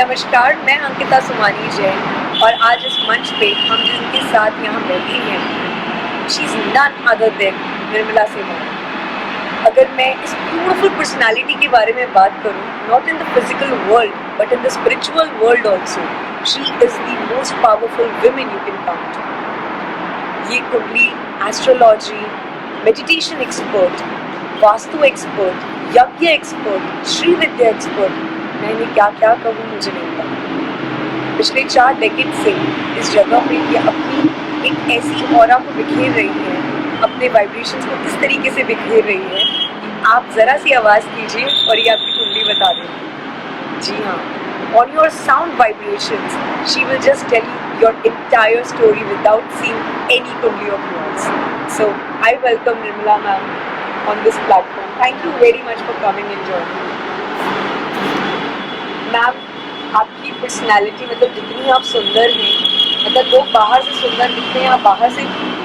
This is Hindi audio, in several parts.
नमस्कार, मैं अंकिता सुमानी जैन और आज इस मंच पे हम जिनके साथ यहाँ बैठे हैं, she is none other than Nirmala Sinha. अगर मैं इस ब्यूटीफुल पर्सनालिटी के बारे में बात करूँ, not in the physical world but in the spiritual world also, she is the most powerful women you can count. ये कुंडली, astrology, meditation expert, vastu expert, यज्ञ एक्सपर्ट, श्री विद्या एक्सपर्ट, मैंने क्या क्या कहूँ मुझे नहीं पता। पिछले 4 डेकेड से इस जगह पे ये अपनी एक ऐसी ऑरा को बिखेर रही है, अपने वाइब्रेशंस को इस तरीके से बिखेर रही है कि आप ज़रा सी आवाज़ कीजिए और ये आपकी कुंडली बता दें। जी हाँ, on your sound vibrations she will just tell you your entire story without seeing any कुंडली of yours. So I welcome Nirmala ma'am on this platform. Thank you very much for coming and joining. Ma'am, आपकी पर्सनैलिटी मतलब जितनी आप सुंदर हैं, मतलब लोग बाहर से सुंदर दिखते हैं, आप बाहर से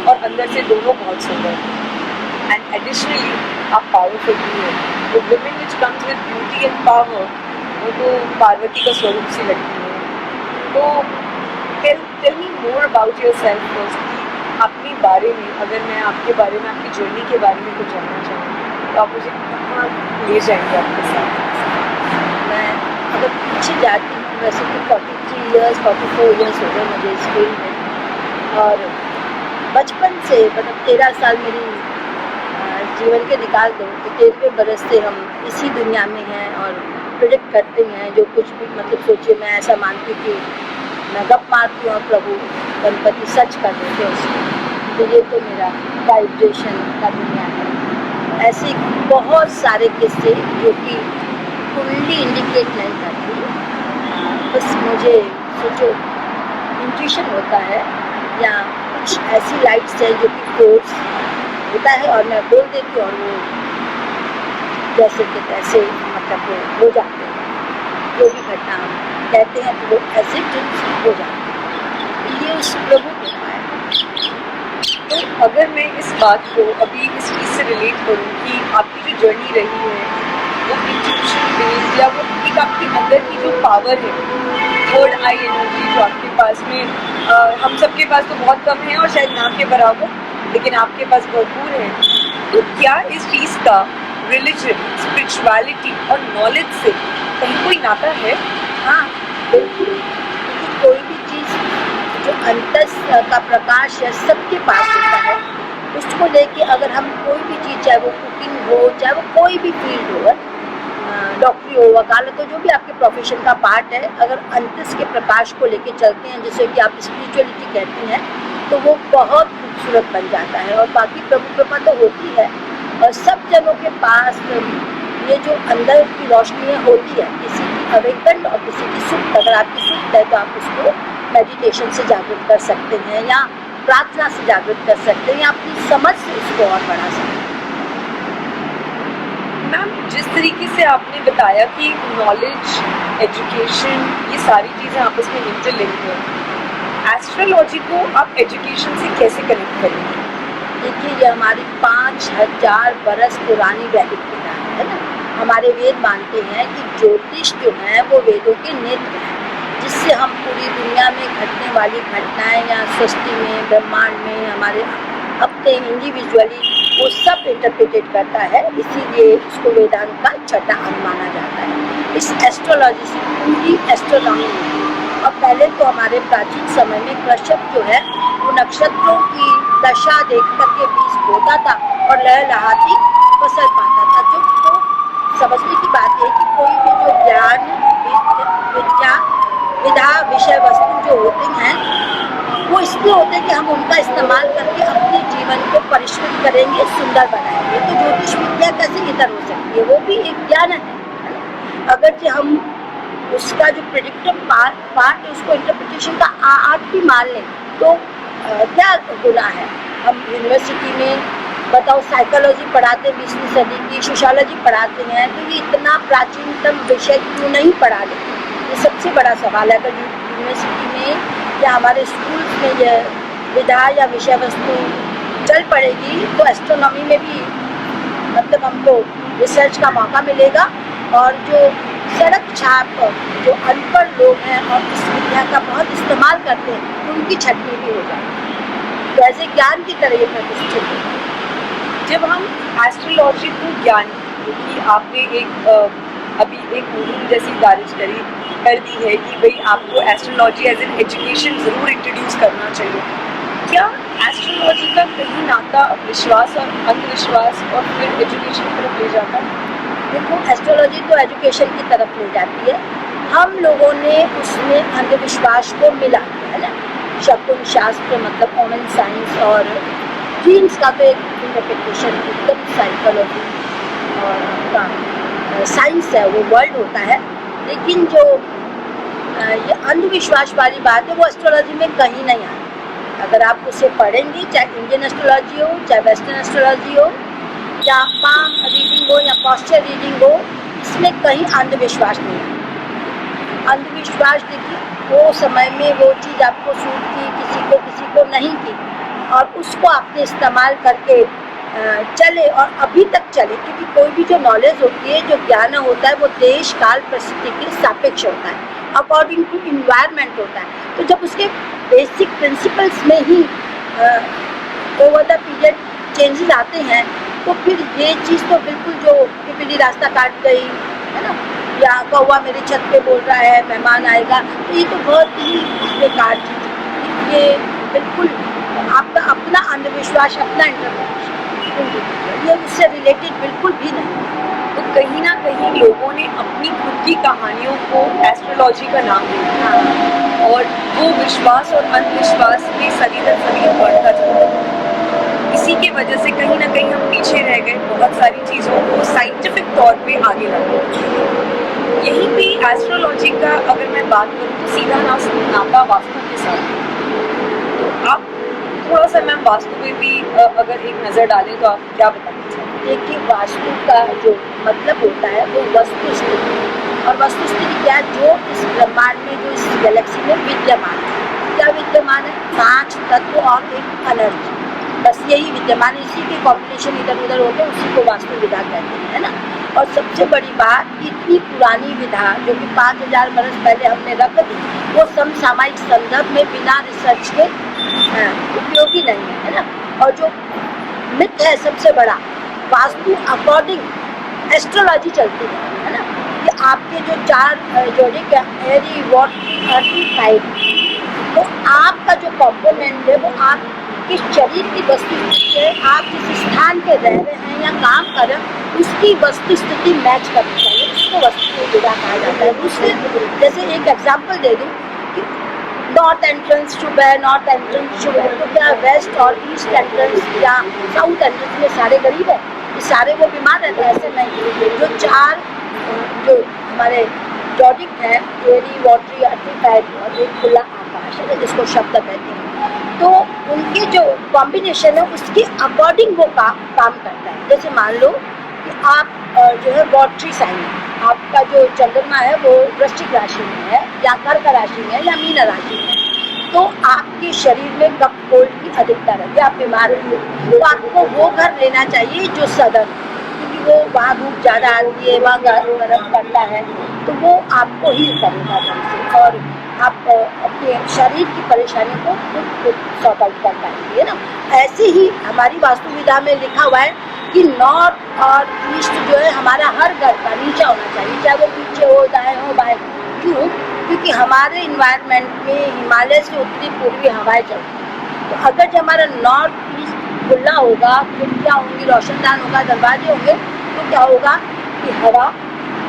और अंदर से दोनों बहुत सुंदर हैं। एंड एडिशनली आप पावरफुल भी हैं। तो women which comes with beauty and power, वो तो पार्वती का स्वरूप सी लगती है। तो tell me more about yourself first, कि अपने बारे में, अगर मैं आपके बारे में, आपकी जर्नी के बारे में कुछ जानना चाहूँ तो आप मुझे कहाँ ले जाएंगे आपके साथ? मैं अगर पीछे जाती हूँ, वैसे तो 43 ईयर्स 44 ईयर्स हो गए मुझे इस फील्ड में, और बचपन से मतलब 13 साल मेरी जीवन के निकाल दो तो 13वें बरस से हम इसी दुनिया में हैं और प्रेडिक्ट करते हैं जो कुछ भी, मतलब सोचिए मैं ऐसा मानती कि मैं गप मारती हूँ और प्रभु गणपति सच कर देते हैं उसको। तो ये तो मेरा वाइब्रेशन का दुनिया है। ऐसे बहुत सारे किस्से जो कि कुंडली इंडिकेट नहीं करती, बस मुझे सोचो इंट्यूशन होता है या कुछ ऐसी लाइट्स है जो कि फोर्स होता है और मैं बोल देती हूँ और वो जैसे कि तैसे मतलब हो जाते हैं। जो भी घटना हम कहते हैं तो वो ऐसे हो जाते हैं। ये उस प्रभु को है। तो अगर मैं इस बात को अभी इस चीज़ से रिलेट करूँ कि आपकी जो जर्नी रही है वो इंट्यूशन बेस्ड, या वो एक आपके अंदर की जो पावर है, थर्ड आई एनर्जी जो आपके पास में हम सबके पास तो बहुत कम है और शायद ना के बराबर, लेकिन आपके पास भरपूर है। तो क्या इस चीज़ का रिलीजन, स्पिरिचुअलिटी और नॉलेज से कहीं कोई नाता है? हाँ बिल्कुल, क्योंकि कोई भी चीज़ जो अंतस का प्रकाश है सबके पास होता है, उसको लेके अगर हम कोई भी चीज़, चाहे वो कुकिंग हो, चाहे वो कोई भी फील्ड हो, डॉक्टरी हो, वकालत हो, जो भी आपके प्रोफेशन का पार्ट है, अगर अंतस के प्रकाश को लेके चलते हैं, जैसे कि आप स्पिरिचुअलिटी कहती हैं, तो वो बहुत खूबसूरत बन जाता है। और बाकी प्रभु कृपा तो होती है और सब जनों के पास ये जो अंदर की रोशनी होती है, किसी की अवेकन और किसी की सुप्त। अगर आपकी सुप्त है तो आप उसको मेडिटेशन से जागृत कर सकते हैं या प्रार्थना से जागृत कर सकते हैं या अपनी समझ से उसको और बढ़ा सकते हैं। मैम, जिस तरीके से आपने बताया कि नॉलेज, एजुकेशन, ये सारी चीज़ें आपस में इंटरलिंक्ड हैं, एस्ट्रोलॉजी को आप एजुकेशन से कैसे कनेक्ट करेंगे? देखिए, ये हमारी 5000 बरस पुरानी वैदिक विधान है ना। हमारे वेद मानते हैं कि ज्योतिष जो है वो वेदों के नेत्र हैं, जिससे हम पूरी दुनिया में घटने वाली घटनाएं या सृष्टि में, ब्रह्मांड में, हमारे अपने इंडिविजुअली वो सब इंटरप्रिटेट करता है। इसीलिए इसको वेदांत का छठा अंग माना जाता है। इस एस्ट्रोलॉजी से पूरी एस्ट्रोनॉमी होती है। और पहले तो हमारे प्राचीन समय में कृषक जो है वो नक्षत्रों की दशा देख करके बीज बोता था और लहलहाती फसल पाता था। जो तो समझने की बात है कि कोई भी जो ज्ञान, विद्या, विधा, विषय वस्तु जो होते हैं वो इसलिए होते हैं कि हम उनका इस्तेमाल करके अपने जीवन को परिष्कृत करेंगे, सुंदर बनाएंगे। तो ज्योतिष विद्या कैसे इधर हो सकती है? वो भी एक ज्ञान है। अगर कि हम उसका जो प्रेडिक्टिव पार्ट है उसको इंटरप्रिटेशन का आर्ट भी मान लें तो क्या गुनाह है? हम यूनिवर्सिटी में बताओ साइकोलॉजी पढ़ाते हैं 20वीं सदी की, सोशियोलॉजी पढ़ाते हैं, तो ये इतना प्राचीनतम विषय क्यों नहीं पढ़ा लेते? ये सबसे बड़ा सवाल है। अगर यूनिवर्सिटी में या हमारे स्कूल में ये विधा या विषय वस्तु चल पड़ेगी तो एस्ट्रोनॉमी में भी मतलब हमको रिसर्च का मौका मिलेगा और जो सड़क छाप जो अनपढ़ लोग हैं और इस विद्या का बहुत इस्तेमाल करते हैं, उनकी छटनी भी हो जाए, तो ऐसे ज्ञान की तरह ये प्रतिष्ठित है। जब हम एस्ट्रोलॉजी को ज्ञान, क्योंकि आपने अभी एक मुहिम जैसी कर दी है कि भाई आपको एस्ट्रोलॉजी एज एन एजुकेशन ज़रूर इंट्रोड्यूस करना चाहिए, क्या एस्ट्रोलॉजी का कहीं नाता विश्वास और अंधविश्वास और फिर एजुकेशन की तरफ ले जाता है? देखो, एस्ट्रोलॉजी तो एजुकेशन की तरफ ले जाती है, हम लोगों ने उसमें अंधविश्वास को मिला दिया है ना। शकुन शास्त्र मतलब ओमेन साइंस और ड्रीम्स का तो एक इंटरप्रिटेशन एकदम साइकोलॉजी और साइंस है, वो वर्ल्ड होता है। लेकिन जो ये अंधविश्वास वाली बात है वो एस्ट्रोलॉजी में कहीं नहीं आती। अगर आप उसे पढ़ेंगे, चाहे इंडियन एस्ट्रोलॉजी हो, चाहे वेस्टर्न एस्ट्रोलॉजी हो, या पाम रीडिंग हो या पॉस्चर रीडिंग हो, इसमें कहीं अंधविश्वास नहीं है। अंधविश्वास देखिए, वो समय में वो चीज़ आपको सूट की, किसी को नहीं की, और उसको आपने इस्तेमाल करके चले और अभी तक चले, क्योंकि कोई भी जो नॉलेज होती है, जो ज्ञान होता है, वो देश काल परिस्थिति के सापेक्ष होता है, अकॉर्डिंग टू इन्वायरमेंट होता है। तो जब उसके बेसिक प्रिंसिपल्स में ही ओवर द पीरियड चेंजेस आते हैं, तो फिर ये चीज़ तो बिल्कुल जो बिल्ली रास्ता काट गई है ना, या कौवा मेरी छत पे बोल रहा है मेहमान आएगा, तो ये तो बहुत ही बेकार चीज़, ये बिल्कुल आपका अपना अंधविश्वास, अपना इंटरप्रिटेशन, ये उससे रिलेटेड बिल्कुल भी नहीं। तो कहीं ना कहीं लोगों ने अपनी खुद की कहानियों को एस्ट्रोलॉजी का नाम दे दिया और वो विश्वास और अंधविश्वास में सदी दर सदी बढ़ता चला गया। इसी की वजह से कहीं ना कहीं हम पीछे रह गए, बहुत सारी चीज़ों को साइंटिफिक तौर पे आगे बढ़ गए। यहीं पे एस्ट्रोलॉजी का अगर मैं बात करूँ तो सीधा नाता वास्तु के साथ। तो आप थोड़ा सा मैम वास्तु पे भी अगर एक नज़र डालें तो आप क्या बताना चाहेंगे? देखिए, वास्तु का जो मतलब होता है वो वस्तु स्थिति, और वस्तु स्थिति क्या, जो इस ब्रह्मांड में, जो इस गैलेक्सी में विद्यमान है। क्या विद्यमान है? 5 तत्व और एक एनर्जी, बस यही विद्यमान है। इसी के कॉम्बिनेशन इधर उधर होते हैं, उसी को वास्तु विधा कहते हैं, है ना। और सबसे बड़ी बात, इतनी पुरानी विधा जो कि 5000 बरस पहले हमने रख दी, वो समसामयिक संदर्भ में बिना रिसर्च के उपयोगी नहीं है ना। और जो मिथ है सबसे बड़ा, वास्तु अकॉर्डिंग एस्ट्रोलॉजी चलती है ना, कि आपके जो 4 जोड़िक एरी, वाटरी, अर्थ, फायर, तो आपका जो कंपोनेंट है वो आपके शरीर की वस्तु स्थिति है, आप जिस स्थान पे रह रहे हैं या काम कर रहे हैं उसकी वस्तु स्थिति मैच करनी चाहिए, उसको वस्तु विधा कहा जाता है। दूसरे, जैसे एक एग्जाम्पल दे दूँ, नॉर्थ एंट्रेंस शुभ है, नॉर्थ एंट्रेंस शुभ है, तो क्या वेस्ट और ईस्ट एंट्रेंस या साउथ एंट्रेंस में सारे गरीब है? ये सारे वो बीमार रहते हैं? ऐसे नहीं। जो 4 जो हमारे जॉडिक हैं, एरी, वाटरी, अर्थ, फायर, और एक खुला आकाश है जिसको शब्द कहते हैं, तो उनके जो कॉम्बिनेशन है उसके अकॉर्डिंग वो काम करता है। जैसे मान लो कि आप जो है वाटरी साइन है, आपका जो चंद्रमा है वो वृश्चिक राशि में है या कर्क राशि में है या मीन राशि में है, तो आपके शरीर में कफ कोल्ड की अधिकता रहती है, आप बीमार रहते हैं। तो आपको वो घर लेना चाहिए जो सदर्न, क्योंकि वो वहाँ धूप ज़्यादा आती है, वहाँ गर्म पड़ता है, तो वो आपको हील करेगा से, और आप अपने शरीर की परेशानियों को खुद सॉर्ट आउट कर पाएंगे ना। ऐसे ही हमारी वास्तु विधा में लिखा हुआ है कि नॉर्थ और ईस्ट जो है हमारा हर घर का नीचा होना चाहिए, चाहे वो पीछे हो, दाएं हो, बाएं। क्यों? क्योंकि हमारे इन्वायरमेंट में हिमालय से उत्तरी पूर्वी हवाएं चलती हैं, तो अगर जो हमारा नॉर्थ ईस्ट खुला होगा, खिड़कियाँ होंगी, रोशनदान होगा, दरवाजे होंगे, तो क्या होगा कि हवा,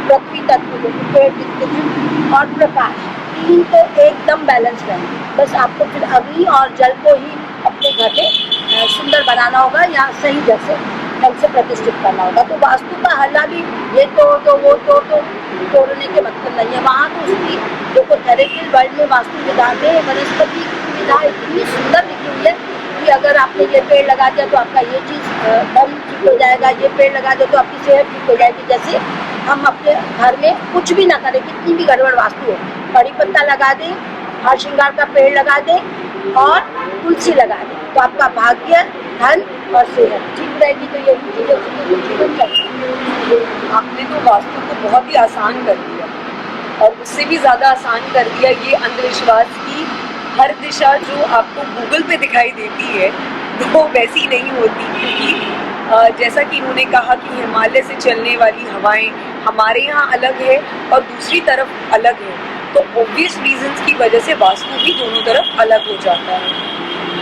पृथ्वी तत्व जो पेड़ दिखते हैं और प्रकाश, 3 तो एकदम बैलेंस रहेंगे। बस आपको फिर अग्नि और जल को ही अपने घर में सुंदर बनाना होगा या सही जैसे ढंग से प्रतिष्ठित करना होगा। तो वास्तु का हल्ला भी ये तोड़ दो, वो तोड़ दो, तोड़ने के मतलब नहीं है। वहाँ तो उसकी देखो, थेरेपी वर्ल्ड में वास्तु विधा में वनस्पति विधा इतनी सुंदर लिखी हुई है कि अगर आपने ये पेड़ लगा दिया तो आपका ये चीज़ धन ठीक हो जाएगा, ये पेड़ लगा दिया तो आपकी सेहत ठीक हो जाएगी। जैसे हम अपने घर में कुछ भी ना करें, कितनी भी गड़बड़ वास्तु हो, कड़ी पत्ता लगा दें, हार श्रृंगार का पेड़ लगा दें और तुलसी लगा दें, तो आपका भाग्य, धन और सेहत ठीक रहेगी। तो ये चीज़ें जीवन चलती है। आपने तो वास्तु को बहुत ही आसान कर दिया। और उससे भी ज़्यादा आसान कर दिया ये अंधविश्वास की हर दिशा जो आपको गूगल पे दिखाई देती है वो वैसी नहीं होती, क्योंकि जैसा कि इन्होंने कहा कि हिमालय से चलने वाली हवाएं हमारे यहाँ अलग है और दूसरी तरफ अलग है, तो ऑब्वियस रीजंस की वजह से वास्तु भी दोनों तरफ अलग हो जाता है।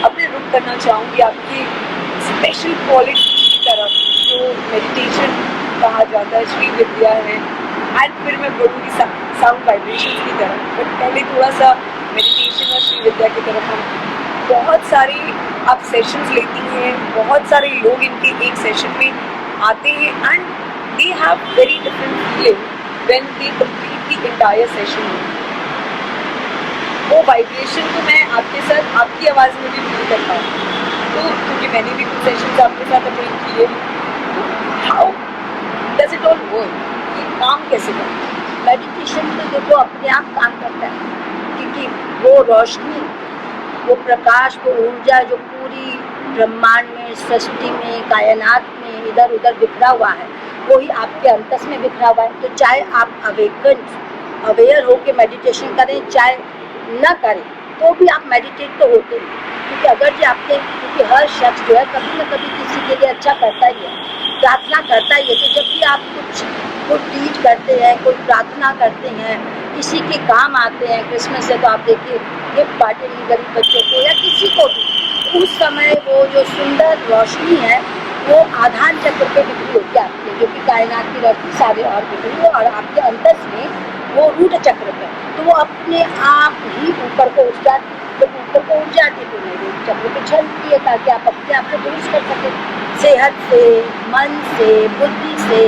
अब मैं रुक करना चाहूँगी आपकी स्पेशल क्वालिटी की तरफ जो मेडिटेशन कहा जाता है, श्री विद्या है, एंड फिर मैं बोलूँगी साउंड वाइब्रेशन की तरफ। बट पहले थोड़ा सा मेडिटेशन और श्री विद्या की तरफ। हम बहुत सारे आप सेशंस लेती हैं, बहुत सारे लोग इनके एक सेशन में आते हैं and they have very different feeling when they complete the entire session. वो वाइब्रेशन को मैं आपके साथ आपकी आवाज़ में भी फील कर पाऊँ, तो क्योंकि मैंने भी कुछ सेशंस आपके साथ अटेंड किए। How does it all work? ये काम कैसे करता है? मेडिटेशन तो देखो अपने आप काम करता है, क्योंकि वो रोशनी, वो प्रकाश, वो ऊर्जा जो पूरी ब्रह्मांड में, सृष्टि में, कायनात में इधर उधर बिखरा हुआ है, वो ही आपके अंतस में बिखरा हुआ है। तो चाहे आप अवेयर होके मेडिटेशन करें, चाहे न करें, तो भी आप मेडिटेट तो होते हैं। क्योंकि अगर जो आपके, क्योंकि हर शख्स जो है कभी न कभी किसी के लिए अच्छा करता ही है, प्रार्थना करता ही है। तो जब भी आप कोई डीड करते हैं, कोई प्रार्थना करते हैं, किसी के काम आते हैं, क्रिसमस है तो आप देखिए गिफ्ट बांटेंगे गरीब बच्चों को या किसी को भी, उस समय वो जो सुंदर रोशनी है वो आधान चक्र पे बिखरी होती है आपके, जो कि कायनात की रोशनी सारे और बिखरी हो, और आपके अंतस में वो रूट चक्र पे, तो वो अपने आप ही ऊपर को उठ जाती। जब ऊपर को उठ जाती तो वो रूट चक्र पे चलती है, ताकि आप अपने आप को दुरुस्त कर सकें, सेहत से, मन से, बुद्धि से,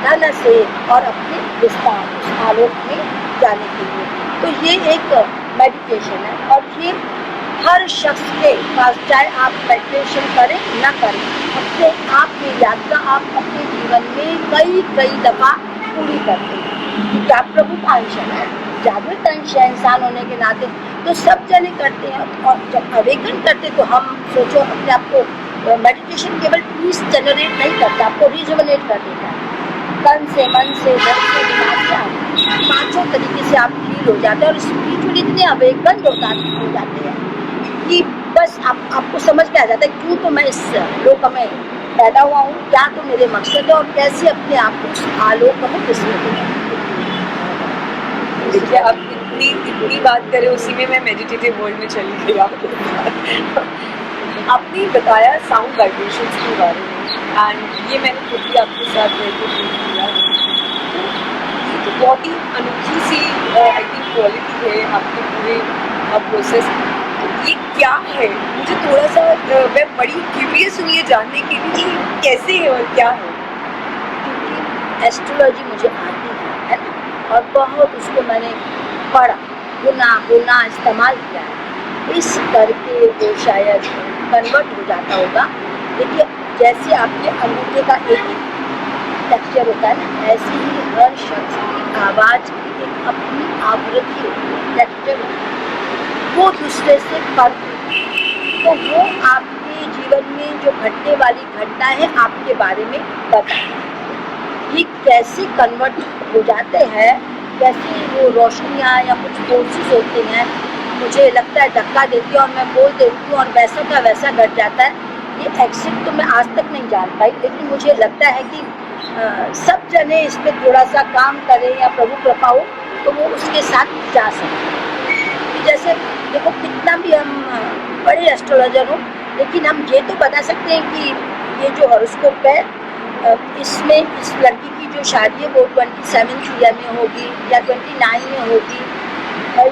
धन से, और अपने विस्तार उस आलोक में जाने के लिए। तो ये एक मेडिटेशन है, और ये हर शख्स के पास, चाहे आप मेडिटेशन करें ना करें, अपने आप की यात्रा आप अपने जीवन में कई दफ़ा पूरी करते हैं, क्योंकि आप प्रभु का अंश है, जागृत अंश है इंसान होने के नाते। तो सब जने करते हैं, और जब अवेकन करते तो हम सोचो अपने आप को, मेडिटेशन केवल पीस जनरेट नहीं करता, आपको रिजुवनेट कर देता है, तन से, मन से, दिल से, दिमाग से, पांचों तरीके से आप हील हो जाते हैं, और स्पिरिचुअली इतने अवेकन हो जाते हैं कि बस आपको समझ में आ जाता है क्यों तो मैं इस लोक में पैदा हुआ हूँ, क्या तो मेरे मकसद है, और कैसे अपने आप को उस आलोक में विस्मृत हो जाए। देखिए आप इतनी बात करें, उसी में मैं मेडिटेटिव वर्ल्ड में चली गई आपके साथ। आपने बताया साउंड वाइब्रेशंस के बारे में, एंड ये मैंने खुद भी आपके साथ रहकर फील किया। ये तो बहुत ही अनोखी सी आई थिंक क्वालिटी है आपके पूरे प्रोसेस। तो ये क्या है? मुझे थोड़ा सा मैं बड़ी क्यूरियस हूँ ये जानने के लिए कि कैसे है और क्या है। क्योंकि एस्ट्रोलॉजी मुझे आती है ना, और बहुत उसको मैंने पढ़ा, गुना इस्तेमाल किया है, इस करके वो शायद कन्वर्ट हो जाता होगा। देखिए जैसे आपके अंगूठे का एक टेक्सचर होता है ना, ऐसे ही हर शख्स की आवाज़ की एक अपनी आवृत्ति होती है, टेक्सचर होती है, वो दूसरे से फर्क होती है। तो वो आपके जीवन में जो घटने वाली घटना है आपके बारे में बताता है। ये कैसे कन्वर्ट हो जाते हैं, कैसे वो रोशनियाँ या कुछ फोर्सेस होते हैं, मुझे लगता है धक्का देती है और मैं बोल देती हूँ और वैसा का वैसा घट जाता है। ये एग्जिट तो मैं आज तक नहीं जान पाई, लेकिन मुझे लगता है कि सब जने इस पर थोड़ा सा काम करें या प्रभु कृपा हो तो वो उसके साथ जा सकते। जैसे देखो कितना भी हम बड़े एस्ट्रोलॉजर हो, लेकिन हम ये तो बता सकते हैं कि ये जो हॉरोस्कोप है, इसमें इस लड़की की जो शादी है वो 27th ईयर में होगी या 29 में होगी,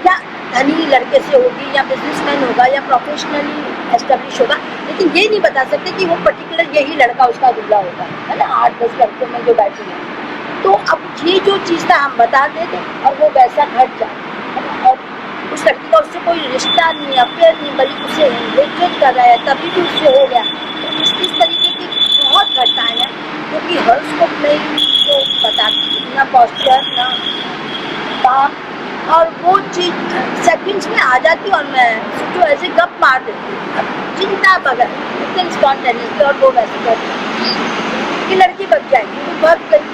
या धनी लड़के से होगी, या बिजनेसमैन होगा, या प्रोफेशनली एस्टेब्लिश होगा। लेकिन ये नहीं बता सकते कि वो पर्टिकुलर यही लड़का उसका दूल्हा होगा, है ना, 8-10 लड़कों में जो बैठे हैं। तो अब ये जो चीज़ था हम बता देते और वो वैसा घट जाए, और उस लड़की का उससे कोई रिश्ता नहीं, अफेयर नहीं, बल्कि उसे हेट्रेड कर रहा है, तभी भी उससे हो गया। तो इस तरीके की बहुत घटनाएँ हैं क्योंकि हॉरोस्कोप में तो बताती ना पॉस्चर ना काम, और वो चीज़ सेकंड्स में आ जाती और मैं सोचो ऐसे गप मार देती अब चिंता बगैर एकदम स्पॉन्टेनियस, और वो वैसे करती कि लड़की बच जाएगी, वो भाग गई।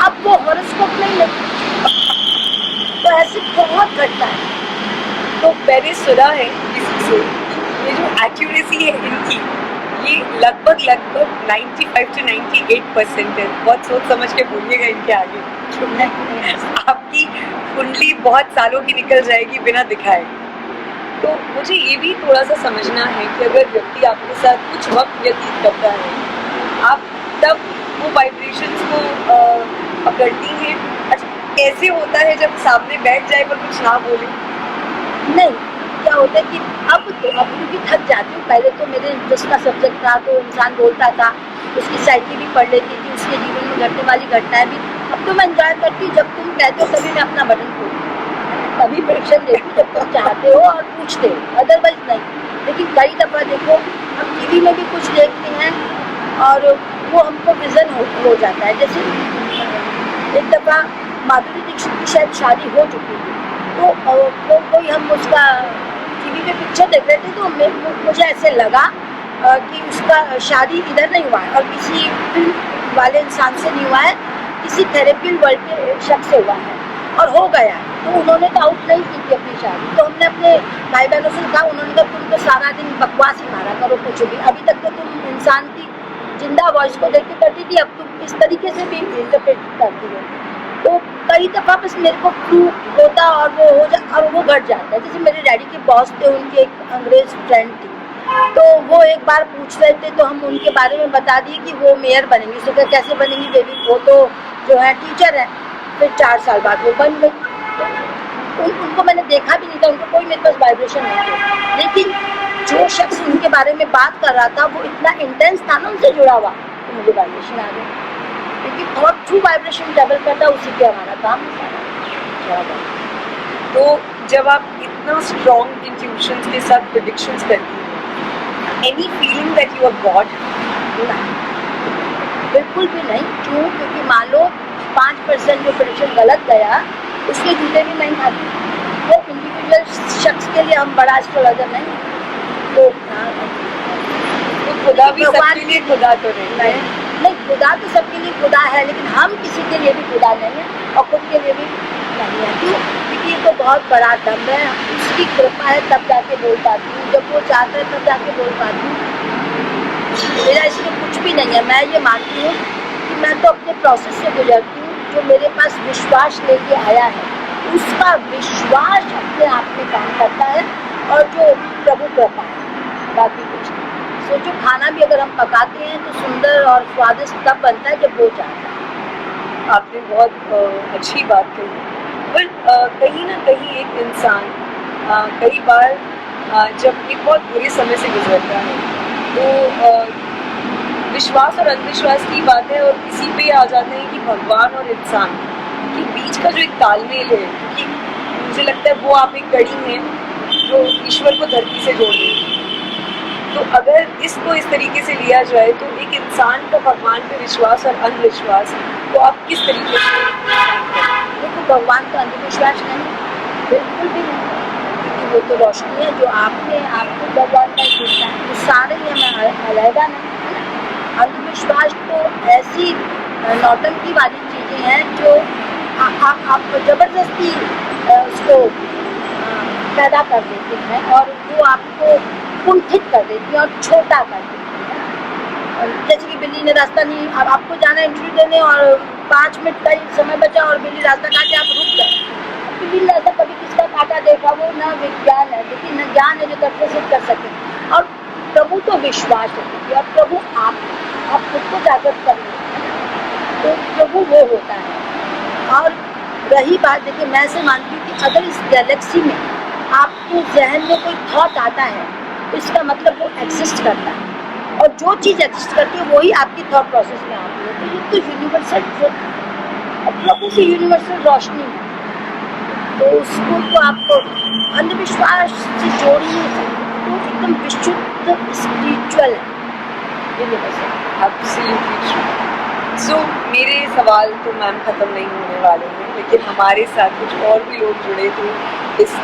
अब वो हॉरोस्कोप नहीं लगती, सुना है किसी से कि ये जो एक्यूरेसी है इनकी, ये लगभग 95 to 98% है। बहुत सोच समझ के बोलिएगा इनके आगे। आपकी कुंडली बहुत सालों की निकल जाएगी बिना दिखाए। तो मुझे ये भी थोड़ा सा समझना है कि अगर व्यक्ति आपके साथ कुछ वक्त व्यतीत करता है, आप तब वो वाइब्रेशंस को पकड़ती हैं। अच्छा, कैसे होता है जब सामने बैठ जाए पर कुछ ना बोले? नहीं, क्या होता है कि अब क्योंकि थक जाती हूँ। पहले तो मेरे इंटरेस्ट का सब्जेक्ट था, तो इंसान बोलता था, उसकी साइकिल भी पढ़ लेती थी, उसके जीवन में घटने वाली घटनाएं भी। अब तो मैं एंजॉय करती हूँ, जब तुम कहते हो तभी मैं अपना बटन खोलती हूँ, तभी प्रेडिक्शन देती हूँ, जब तुम चाहते हो और पूछते हो, अदरवाइज नहीं। लेकिन कई दफ़ा देखो, हम टीवी में भी कुछ देखते हैं और वो हमको विजन हो जाता है। जैसे एक दफ़ा माधुरी दीक्षित की शायद शादी हो चुकी थी, तो वो कोई हम उसका टीवी पे पिक्चर देख रहे थे, तो मुझे ऐसे लगा कि उसका शादी इधर नहीं हुआ है और किसी फिल्म वाले इंसान से नहीं हुआ है, किसी थेरेपी वर्ल्ड के शख्स से हुआ है और हो गया। तो उन्होंने तो आउट नहीं की थी अपनी शादी। तो हमने अपने भाई बहनों से कहा, उन्होंने कहा तुम तो सारा दिन बकवास ही मारा करो कुछ भी, अभी तक तो तुम इंसान की जिंदा वॉइस को देख के करती थी, अब तुम इस तरीके से भी इंटरप्रेट करती हो। तो कई दफ़ा बस मेरे को प्रूव होता और वो हो जा और वो घट जाता है। जैसे मेरे डैडी के बॉस थे, उनकी एक अंग्रेज फ्रेंड थी, तो वो एक बार पूछ रहे थे, तो हम उनके बारे में बता दिए कि वो मेयर बनेंगी। उसने कहा कैसे बनेंगी बेबी, वो तो जो है टीचर है। फिर 4 साल बाद वो बन गई। तो उनको मैंने देखा भी नहीं था, उनको कोई मेरे पास वाइब्रेशन नहीं था, लेकिन जो शख्स उनके बारे में बात कर रहा था वो इतना इंटेंस था ना उनसे जुड़ा हुआ, तो मुझे वाइब्रेशन आ गया। क्योंकि बहुत थ्रू वाइब्रेशन ट्रैवल करता, उसी पे हमारा काम है। तो जब आप इतना स्ट्रॉन्ग इंट्यूशंस के साथ प्रेडिक्शंस करती हैं, any feeling that you have got? बिल्कुल भी नहीं। क्यों? क्योंकि मान लो 5% जो प्रेडिक्शन गलत गया, उसके जूते भी नहीं खाती। वो इंडिविजुअल शख्स के लिए हम बड़ा एस्ट्रोलॉजर नहीं। तो खुदा भी सबके लिए खुदा तो नहीं? नहीं, खुदा तो सबके लिए खुदा है, लेकिन हम किसी के लिए भी खुदा नहीं है और खुद के लिए भी नहीं है। क्यों? क्योंकि ये तो बहुत बड़ा दम है, उसकी कृपा है तब जाके बोल पाती हूँ, जब वो चाहता है तब जाके बोल पाती हूँ। मेरा इसमें कुछ भी नहीं है। मैं ये मानती हूँ कि मैं तो अपने प्रोसेस से गुजरती हूँ। जो मेरे पास विश्वास लेके आया है, उसका विश्वास अपने आप में काम करता है और जो प्रभु कृपा है, बाकी कुछ नहीं। सोचो, खाना भी अगर हम पकाते हैं तो सुंदर और स्वादिष्ट तब बनता है जब वो चाहता है। आपने बहुत अच्छी बात कही। पर कहीं ना कहीं एक इंसान कई बार जब एक बहुत बुरे समय से गुजरता है, तो विश्वास और अंधविश्वास की बात है और किसी पे आ जाते हैं कि भगवान और इंसान के बीच का जो एक तालमेल है, कि मुझे लगता है वो आप एक कड़ी हैं जो ईश्वर को धरती से जोड़ देती है। तो अगर इसको इस तरीके से लिया जाए, तो एक इंसान का भगवान पे विश्वास और अंधविश्वास तो आप किस तरीके से? देखो, भगवान का अंधविश्वास नहीं, बिल्कुल भी नहीं, क्योंकि वो तो रोशनी है जो आपने आपको भगवान का हिस्सा है। तो सारे ही हमें अलहदा नहीं है ना। अंधविश्वास तो ऐसी नौटंकी वाली चीज़ें हैं जो आप ज़बरदस्ती उसको पैदा कर देते हैं और वो आपको कुंठित कर देती है और छोटा कर देती है। जैसे कि बिल्ली ने रास्ता नहीं, अब आपको जाना इंटरव्यू देने और 5 मिनट का ही समय बचा और बिल्ली रास्ता काटे, आप रुक गए। बिल्ली ने रास्ता कभी किसका काटा देखा? वो न विज्ञान है, लेकिन न ज्ञान है जो तथ्य सिद्ध कर सके। और प्रभु तो विश्वास है और प्रभु आप खुद को जागृत कर लेते हैं, तो प्रभु वो होता है। और रही बात, देखिए, मैं ऐसे मानती हूँ कि अगर इस गैलेक्सी में आपके जहन में कोई थॉट आता है, तो इसका मतलब वो एग्जिस्ट करता है और जो चीज़ एग्जिस्ट करती है वही आपकी थॉट प्रोसेस में आती है। तो ये तो यूनिवर्सल ट्रुथ है और प्रभु की यूनिवर्सल रोशनी है, तो उसको तो आपको अंधविश्वास से जोड़ ही नहीं सकते। तो एकदम विशुद्ध स्पिरिचुअल है यूनिवर्सल। सो मेरे सवाल तो मैम ख़त्म नहीं होने वाले हैं, लेकिन हमारे साथ कुछ और भी लोग जुड़े थे इस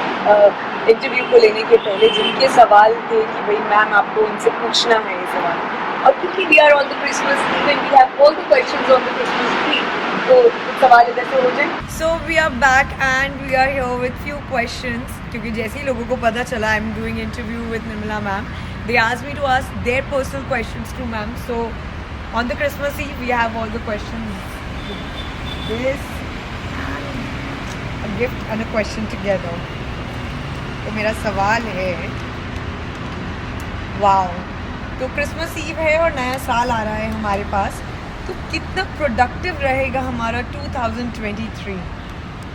इंटरव्यू को लेने के पहले, जिनके सवाल थे कि भाई मैम आपको उनसे पूछना है ये सवाल। और क्योंकि we are on the Christmas tree and we have all the questions on the Christmas tree, तो सवाल इधर से हो जाए. So we are back and we are here with few questions क्योंकि जैसे ही लोगों को पता चला I'm doing interview with Nirmala ma'am, they asked me to ask their personal questions to ma'am. So on the Christmas Eve we have all the questions. This and a gift and a question together. तो मेरा सवाल है, वाओ, तो क्रिसमस ईव है और नया साल आ रहा है हमारे पास, तो कितना प्रोडक्टिव रहेगा हमारा 2023?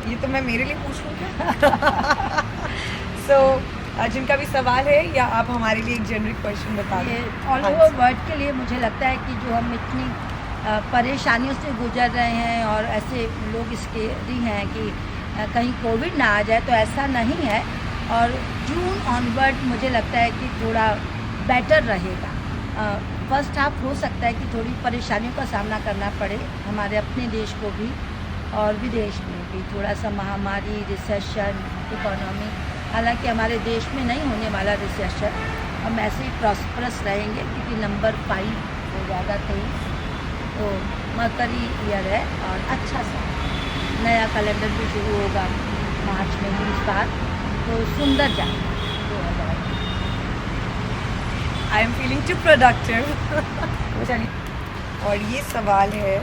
ये तो मैं मेरे लिए पूछूं क्या? सो जिनका भी सवाल है या आप हमारे लिए एक जेनरिक क्वेश्चन बता दें. ऑल ओवर वर्ल्ड के लिए मुझे लगता है कि जो हम इतनी परेशानियों से गुजर रहे हैं और ऐसे लोग इसके री हैं कि कहीं कोविड ना आ जाए, तो ऐसा नहीं है. और जून ऑनवर्ड मुझे लगता है कि थोड़ा बेटर रहेगा. फर्स्ट हाफ हो सकता है कि थोड़ी परेशानियों का सामना करना पड़े हमारे अपने देश को भी और विदेश में भी. थोड़ा सा महामारी, रिसेशन, इकोनॉमी, हालांकि हमारे देश में नहीं होने वाला रिसेशन. हम ऐसे ही प्रॉस्परस रहेंगे क्योंकि नंबर 5 हो जाएगा 23. तो मकरी ईयर है और अच्छा सा नया कैलेंडर भी शुरू होगा मार्च में इस बार, तो सुंदर जाए 2000. I am feeling too productive. और ये सवाल है,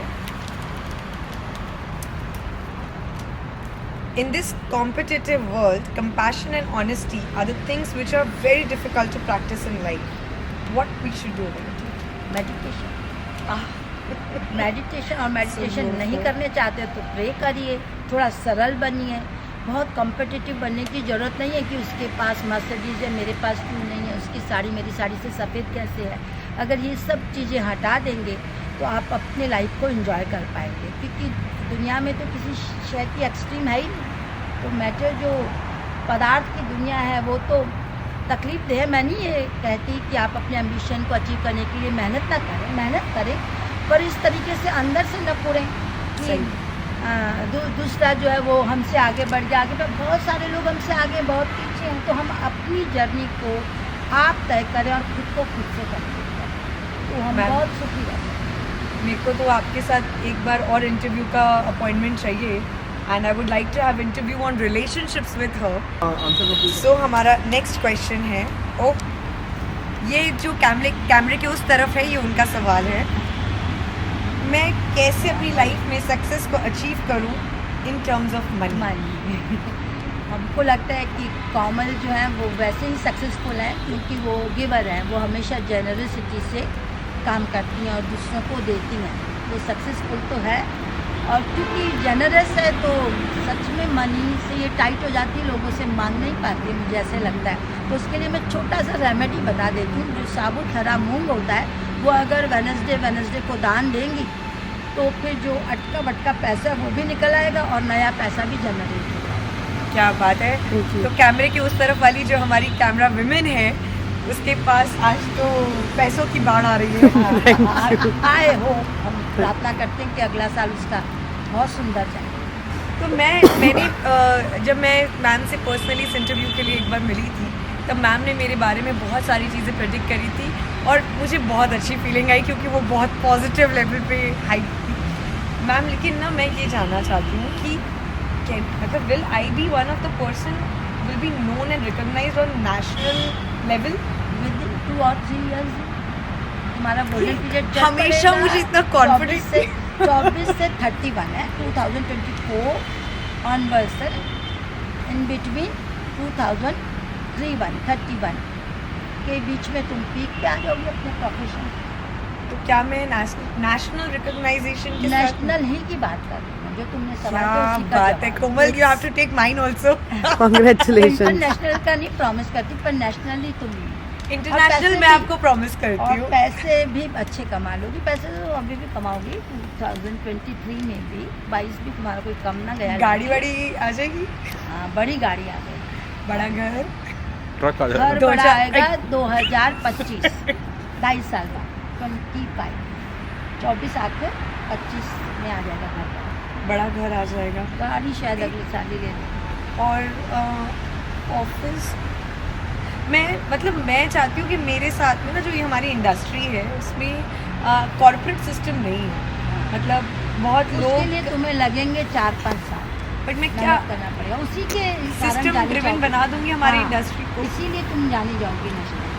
in this competitive world, compassion and honesty are the things which are very difficult to practice in life. What we should do about it? Meditation. Meditation और मेडिटेशन So नहीं beautiful. करने चाहते तो प्रे करिए, थोड़ा सरल बनिए. बहुत कॉम्पिटिटिव बनने की ज़रूरत नहीं है कि उसके पास मर्सिडीज है मेरे पास क्यों नहीं है, उसकी साड़ी मेरी साड़ी से सफ़ेद कैसे है. अगर ये सब चीज़ें हटा देंगे तो आप अपने लाइफ को एंजॉय कर पाएंगे, क्योंकि दुनिया में तो किसी शय की एक्सट्रीम है ही नहीं. तो मैटर जो पदार्थ की दुनिया है वो तो तकलीफ दे है. मैं नहीं ये कहती कि आप अपने एम्बिशन को अचीव करने के लिए मेहनत ना करें, मेहनत करें पर इस तरीके से अंदर से न पूरें कि सही. दूसरा जो है वो हमसे आगे बढ़ गया. आगे बहुत सारे लोग हमसे आगे बहुत पीछे हैं, तो हम अपनी जर्नी को आप तय करें और खुद को खुद से कंप्लीट करें, तो हम मैम, बहुत सुखी रहें. मेरे को तो आपके साथ एक बार और इंटरव्यू का अपॉइंटमेंट चाहिए and I would like to have interview on relationships with her. So हमारा नेक्स्ट क्वेश्चन है, ये जो कैमरे के उस तरफ है, ये उनका सवाल है, मैं कैसे अपनी लाइफ में सक्सेस को अचीव करूं इन टर्म्स ऑफ मनी? हमको लगता है कि कॉमल जो है वो वैसे ही सक्सेसफुल हैं क्योंकि वो गिवर हैं, वो हमेशा जेनरसिटी से काम करती हैं और दूसरों को देती हैं. वो सक्सेसफुल तो है, और क्योंकि जेनरस है तो सच में मनी से ये टाइट हो जाती है, लोगों से मांग नहीं पाती, मुझे ऐसे लगता है. तो उसके लिए मैं छोटा सा रेमेडी बता देती हूँ. जो साबुत हरा मूंग होता है वो अगर वेनसडे को दान देंगी तो फिर जो अटका बटका पैसा है वो भी निकल आएगा और नया पैसा भी जनरेट होगा. क्या बात है. तो कैमरे की उस तरफ वाली जो हमारी कैमरा विमेन है, उसके पास आज तो पैसों की बाढ़ आ रही है. आए हो, हम प्रार्थना करते हैं कि अगला साल उसका बहुत सुंदर जाए. तो मैंने जब मैं मैम से पर्सनली इस इंटरव्यू के लिए एक बार मिली थी, तब मैम ने मेरे बारे में बहुत सारी चीज़ें प्रेडिक्ट करी थी और मुझे बहुत अच्छी फीलिंग आई क्योंकि वो बहुत पॉजिटिव लेवल पे हाइप थी मैम. लेकिन ना मैं ये जानना चाहती हूँ कि मतलब will I be one of the person will be known and recognised on national level within 2 और 3 इयर्स हमारा गोल्डन पीरियड हमेशा मुझे इतना कॉन्फिडेंस 24 से 31 है 2024 ऑनवर्ड्स सर. इन बिटवीन 2031 के बीच में तुम पीक पे आ जाओगे अपने प्रोफेशन. तो क्या मैं नेशनल रिकॉग्नाइजेशन के साथ नेशनल ही की बात कर रही हूँ, जो तुमने सवाल क्या किया उसी का बात है जवाब. Komal, you have to take mine also. Congratulations. International का नहीं प्रॉमिस करती, पर नेशनली तुम इंटरनेशनल मैं भी- आपको प्रॉमिस करती और हूँ. पैसे भी अच्छे कमा लोगी. पैसे तो अभी भी कमाओगी 2023 में भी. 22 भी तुम्हारा कोई कम ना गया. गाड़ी वाड़ी आ जाएगी, हाँ, बड़ी गाड़ी आ गई. बड़ा घर, ट्रक आ घर जाएगा। बड़ा आएगा 2025 2.5 साल बाद 25 24 आके 25 में आ जाएगा घर. बड़ा घर आ जाएगा. गाड़ी शायद अगले साल ही ले लें. और ऑफिस मैं चाहती हूँ कि मेरे साथ में ना जो ये हमारी इंडस्ट्री है उसमें कॉर्पोरेट सिस्टम नहीं है. मतलब बहुत उसके लोग लिए तुम्हें लगेंगे 4-5 साल बट मैं क्या मेहनत करना पड़ेगा, उसी के कारण सिस्टम जानी ड्रिवन जाओगी। बना दूंगी हमारी हाँ, इंडस्ट्री को, इसीलिए तुम जानी जाओगी नशे में।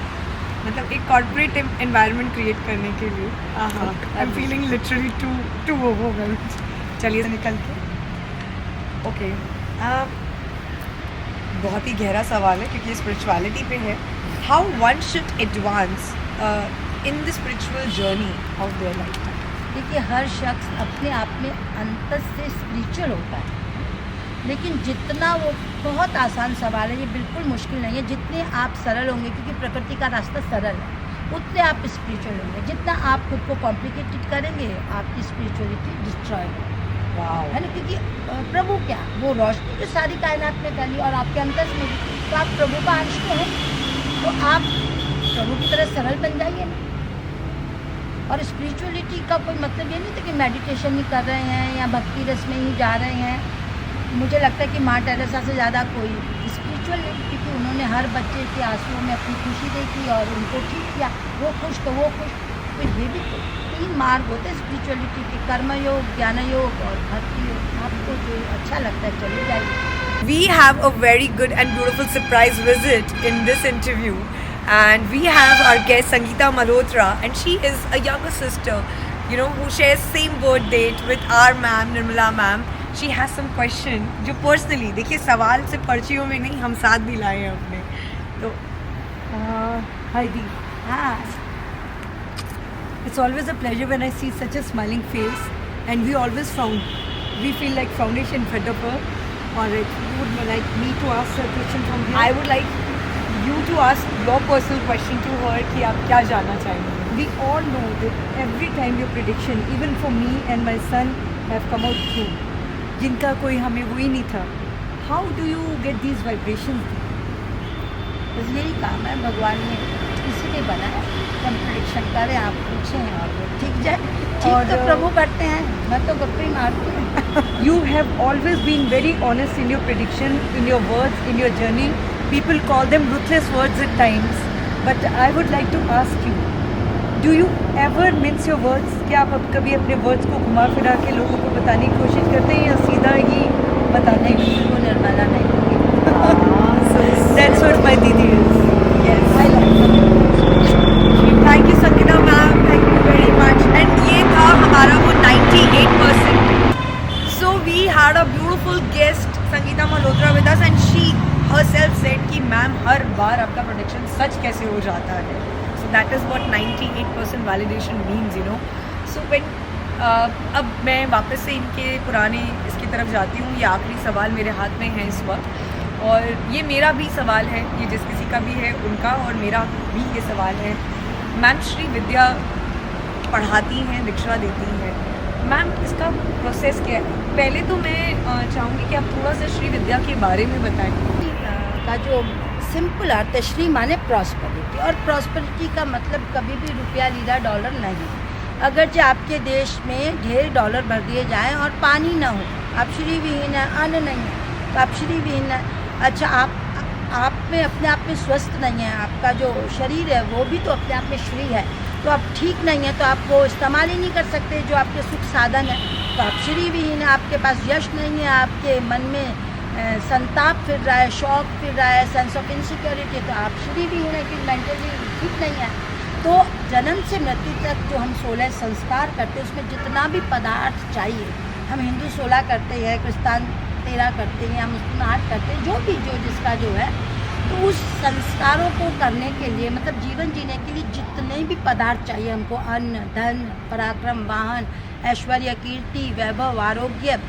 मतलब एक कॉर्पोरेट एनवायरनमेंट क्रिएट करने के लिए। I am feeling literally too overwhelmed. चलिए निकल के ओके। बहुत ही गहरा सवाल है क्योंकि ये स्पिरिचुअलिटी पे है। How one should advance in the spiritual journey of their life? देखिए हर शख्स अपने आप में अंतर से स्पिरिचुअल होता है, लेकिन जितना वो बहुत आसान सवाल है, ये बिल्कुल मुश्किल नहीं है। जितने आप सरल होंगे, क्योंकि प्रकृति का रास्ता सरल है, उतने आप स्पिरिचुअल होंगे। जितना आप खुद को कॉम्प्लिकेटेड करेंगे, आपकी स्पिरिचुअलिटी डिस्ट्रॉय होगी, है ना। क्योंकि प्रभु क्या, वो रोशनी जो सारी कायनात में फैली और आपके अंदर में भी, तो आप प्रभु का अंश तो है, तो आप प्रभु की तरह सरल बन जाइए ना। और स्पिरिचुअलिटी का कोई मतलब ये नहीं था कि मेडिटेशन ही कर रहे हैं या भक्ति रस में ही जा रहे हैं। मुझे लगता है कि माँ टेरेसा से ज़्यादा कोई स्पिरिचुअल नहीं, क्योंकि उन्होंने हर बच्चे के आंसुओं में अपनी खुशी देखी और उनको ठीक किया, वो खुश तो वो खुश। तो ये भी तो 3 मार्ग होते हैं स्पिरिचुअलिटी के, कर्म योग, ज्ञान योग और भक्ति योग। आपको जो अच्छा लगता है चले जाइए। We have a very good and beautiful surprise visit in this interview, and we have our guest Sangeeta Malhotra, and she is a younger sister, you know, who shares same birth date with our ma'am Nirmala ma'am. She has some question जो personally, देखिए सवाल से पर्चियों में नहीं, हम साथ भी लाए हैं अपने। तो Hi Dee, हाँ, it's always a pleasure when I see such a smiling face, and we feel like foundation fed up her. Alright, you would like me to ask a question from here? I would like you to ask your personal question to her कि आप क्या जानना चाहेंगे? We all know that every time your prediction, even for me and my son, have come out true. जिनका कोई हमें वो ही नहीं था. How do you get these vibrations? बस यही काम है, भगवान ने इसीलिए बनाया। हम प्रेडिक्शन करें, आप पूछें और वो ठीक जाए। ठीक और तो प्रभु करते हैं, मैं तो गप्पे ही मारती हूँ। You have always been very honest in your prediction, in your words, in your journey. People call them ruthless words at times, but I would like to ask you, do you ever mince your words? क्या आप कभी अपने words को घुमा फिरा के लोगों को बताने की कोशिश करते हैं या सीधा ही बताते हैं? नहीं, वो निर्मला नहीं। That's what my didi is. Yes. I like it. Thank you Sangeeta ma'am, thank you very much. And ये था हमारा वो 98%. So we had a beautiful guest Sangeeta Malhotra with us, and she herself said कि मैम हर बार आपका प्रोडिक्शन सच कैसे हो जाता है. So that is what 98% validation means, you know. So when अब मैं वापस से इनके पुराने इसकी तरफ जाती हूँ. ये आखिरी सवाल मेरे हाथ में है इस वक्त, और ये मेरा भी सवाल है, ये जिस किसी का भी है उनका, और मेरा भी ये सवाल है. मैम श्री विद्या पढ़ाती हैं, दीक्षा देती हैं. मैम इसका प्रोसेस क्या है? पहले तो मैं चाहूँगी कि आप थोड़ा सा श्री विद्या के बारे में बताएं. का जो सिंपल अर्थ है, श्री माने प्रॉस्पेरिटी, और प्रॉस्पेरिटी का मतलब कभी भी रुपया, लीरा, डॉलर नहीं। अगर जो आपके देश में ढेर डॉलर भर दिए जाएं और पानी ना हो, आप श्री विहीन है, अन्न नहीं है तो आप श्री विहीन है। अच्छा, आप में अपने आप में स्वस्थ नहीं है, आपका जो शरीर है वो भी तो अपने आप में श्री है, तो आप ठीक नहीं है, तो आप वो इस्तेमाल ही नहीं कर सकते जो आपके सुख साधन है, तो आप श्री विहीन है। आपके पास यश नहीं है, आपके मन में संताप फिर रहा है, शौक फिर रहा है, सेंस ऑफ इनसिक्योरिटी, तो आप श्री विहीन है कि मेंटली ठीक नहीं है। तो जन्म से मृत्यु तक जो हम 16 संस्कार करते हैं, उसमें जितना भी पदार्थ चाहिए, हम हिंदू 16 करते हैं, क्रिस्तान 13 करते हैं, या मुस्लिम 8 करते हैं, जो जिसका जो है, तो उस संस्कारों को करने के लिए, मतलब जीवन जीने के लिए जितने भी पदार्थ चाहिए हमको, अन्न, धन, पराक्रम, वाहन, ऐश्वर्य, कीर्ति, वैभव, आरोग्य,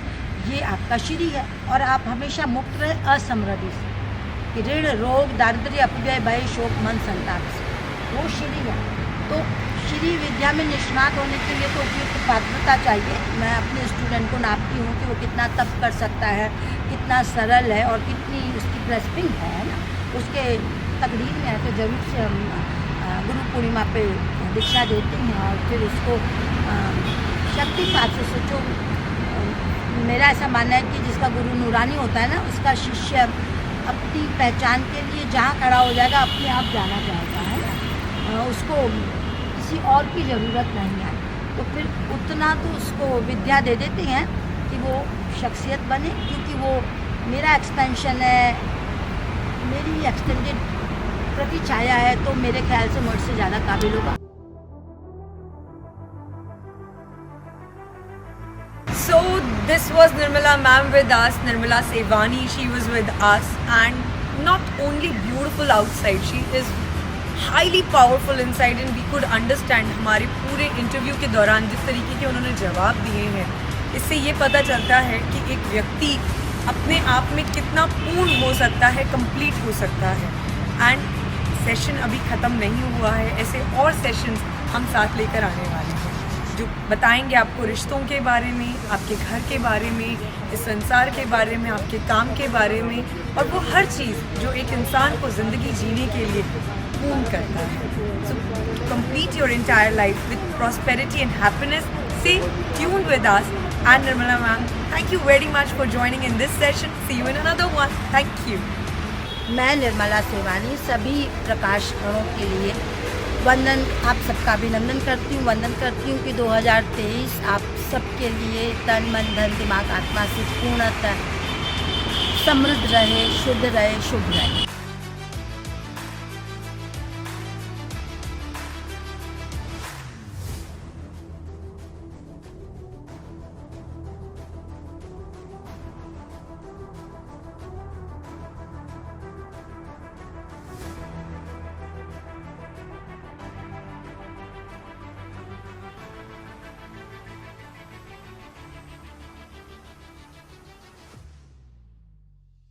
ये आपका श्री है। और आप हमेशा मुक्त रहे असमृद्धि से, ऋण, रोग, दारिद्र्य, अपव्यय, भय, शोक, मन, संताप से, वो श्री है। तो श्री विद्या में निष्णात होने के लिए तो उपयुक्त पात्रता चाहिए। मैं अपने स्टूडेंट को नापती हूँ कि वो कितना तप कर सकता है, कितना सरल है और कितनी उसकी ग्रेस्पिंग है ना, उसके तकदीर में है। तो ज़रूर से हम गुरु पूर्णिमा पे दीक्षा देते हैं और फिर उसको शक्तिपात से सोचो। मेरा ऐसा मानना है कि जिसका गुरु नूरानी होता है ना, उसका शिष्य अपनी पहचान के लिए जहाँ खड़ा हो जाएगा, अपने आप जाना चाहेगा, है ना, उसको किसी और की ज़रूरत नहीं है। तो फिर उतना तो उसको विद्या दे देते हैं कि वो शख्सियत बने, क्योंकि वो मेरा एक्सपेंशन है, मेरी एक्सटेंडेड प्रति छाया है, तो मेरे ख्याल से मुझसे ज़्यादा काबिल होगा। So this was Nirmala ma'am with us, Nirmala Sevani. She was with us, and not only beautiful outside, she is highly powerful inside, and we could understand हमारे पूरे इंटरव्यू के दौरान जिस तरीके के उन्होंने जवाब दिए हैं, इससे ये पता चलता है कि एक व्यक्ति अपने आप में कितना पूर्ण हो सकता है, कंप्लीट हो सकता है। एंड सेशन अभी ख़त्म नहीं हुआ है, ऐसे और सेशंस हम साथ लेकर आने वाले हैं जो बताएंगे आपको रिश्तों के बारे में, आपके घर के बारे में, इस संसार के बारे में, आपके काम के बारे में, और वो हर चीज़ जो एक इंसान को ज़िंदगी जीने के लिए पूर्ण करता है। So complete your entire life with prosperity and happiness. Stay tuned with us and Nirmala ma'am, thank you very much for joining in this session. See you in another one. Thank you. मैं निर्मला सेवानी सभी प्रकाशकों के लिए वंदन, आप सबका अभिनंदन करती हूँ, वंदन करती हूँ कि 2023 आप सबके लिए तन मन धन दिमाग आत्मा से पूर्णतः समृद्ध रहे, शुद्ध रहे, शुभ रहे।